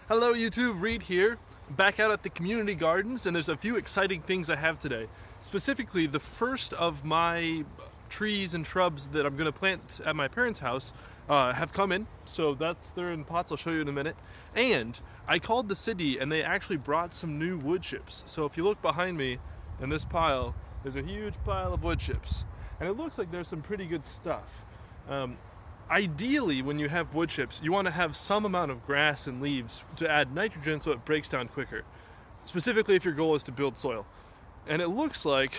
Hello YouTube, Reed here, back out at the community gardens, and there's a few exciting things I have today. Specifically, the first of my trees and shrubs that I'm going to plant at my parents' house have come in, so they're in pots. I'll show you in a minute. And I called the city and they actually brought some new wood chips. So if you look behind me in this pile, there's a huge pile of wood chips, and it looks like there's some pretty good stuff. Ideally, when you have wood chips, you want to have some amount of grass and leaves to add nitrogen so it breaks down quicker. Specifically if your goal is to build soil. And it looks like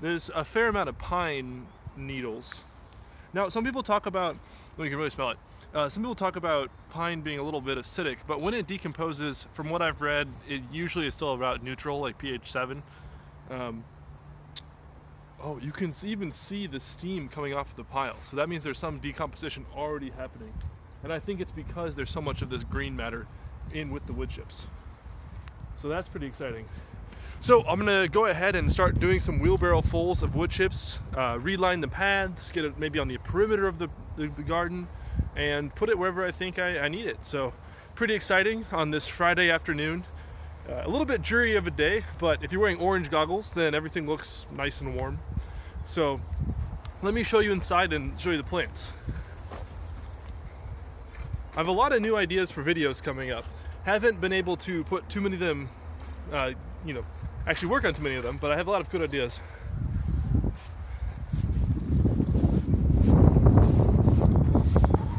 there's a fair amount of pine needles. Now, some people talk about, well, you can really smell it. Some people talk about pine being a little bit acidic, but when it decomposes, from what I've read, it usually is still about neutral, like pH 7. Oh, you can even see the steam coming off the pile. So that means there's some decomposition already happening. And I think it's because there's so much of this green matter in with the wood chips. So that's pretty exciting. So I'm gonna go ahead and start doing some wheelbarrow fulls of wood chips, reline the paths, get it maybe on the perimeter of the garden, and put it wherever I think I need it. So pretty exciting on this Friday afternoon. A little bit dreary of a day, but if you're wearing orange goggles, then everything looks nice and warm. So let me show you inside and show you the plants. I have a lot of new ideas for videos coming up. Haven't been able to put too many of them, actually work on too many of them, but I have a lot of good ideas.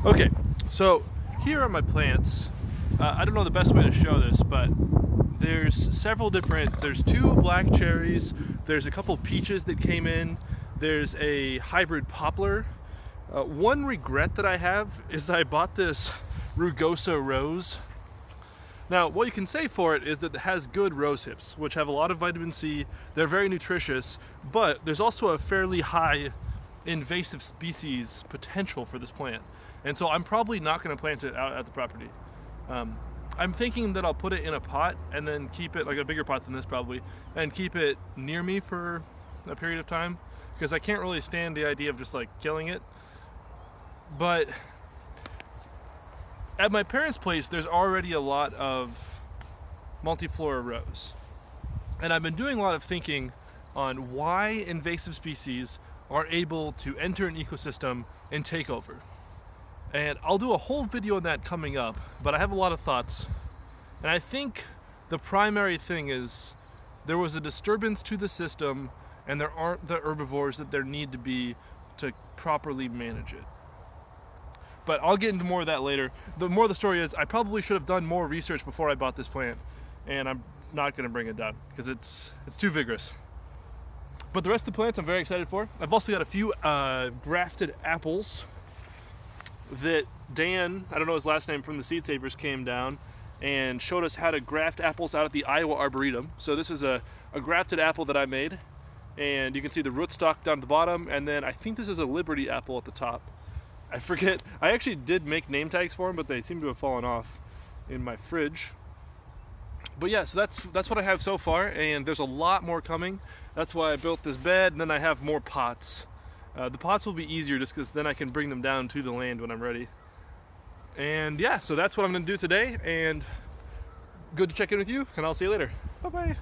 Okay, so here are my plants. I don't know the best way to show this, but there's there's 2 black cherries, there's a couple peaches that came in, there's a hybrid poplar. One regret that I have is I bought this rugosa rose. Now, what you can say for it is that it has good rose hips, which have a lot of vitamin C, they're very nutritious, but there's also a fairly high invasive species potential for this plant. And so I'm probably not going to plant it out at the property. I'm thinking that I'll put it in a pot and then keep it, like a bigger pot than this probably, and keep it near me for a period of time, because I can't really stand the idea of just like killing it. But at my parents' place, there's already a lot of multiflora rose. And I've been doing a lot of thinking on why invasive species are able to enter an ecosystem and take over. And I'll do a whole video on that coming up, but I have a lot of thoughts. And I think the primary thing is there was a disturbance to the system and there aren't the herbivores that there need to be to properly manage it. But I'll get into more of that later. The more the story is, I probably should have done more research before I bought this plant, and I'm not gonna bring it down because it's too vigorous. But the rest of the plants I'm very excited for. I've also got a few grafted apples that Dan, I don't know his last name, from the Seed Savers came down and showed us how to graft apples out at the Iowa Arboretum. So this is a grafted apple that I made, and you can see the rootstock down at the bottom, and then I think this is a Liberty apple at the top. I forget, I actually did make name tags for them, but they seem to have fallen off in my fridge. But yeah, so that's what I have so far, and there's a lot more coming. That's why I built this bed, and then I have more pots. The pots will be easier just because then I can bring them down to the land when I'm ready. And yeah, so that's what I'm going to do today, and good to check in with you, and I'll see you later. Bye-bye.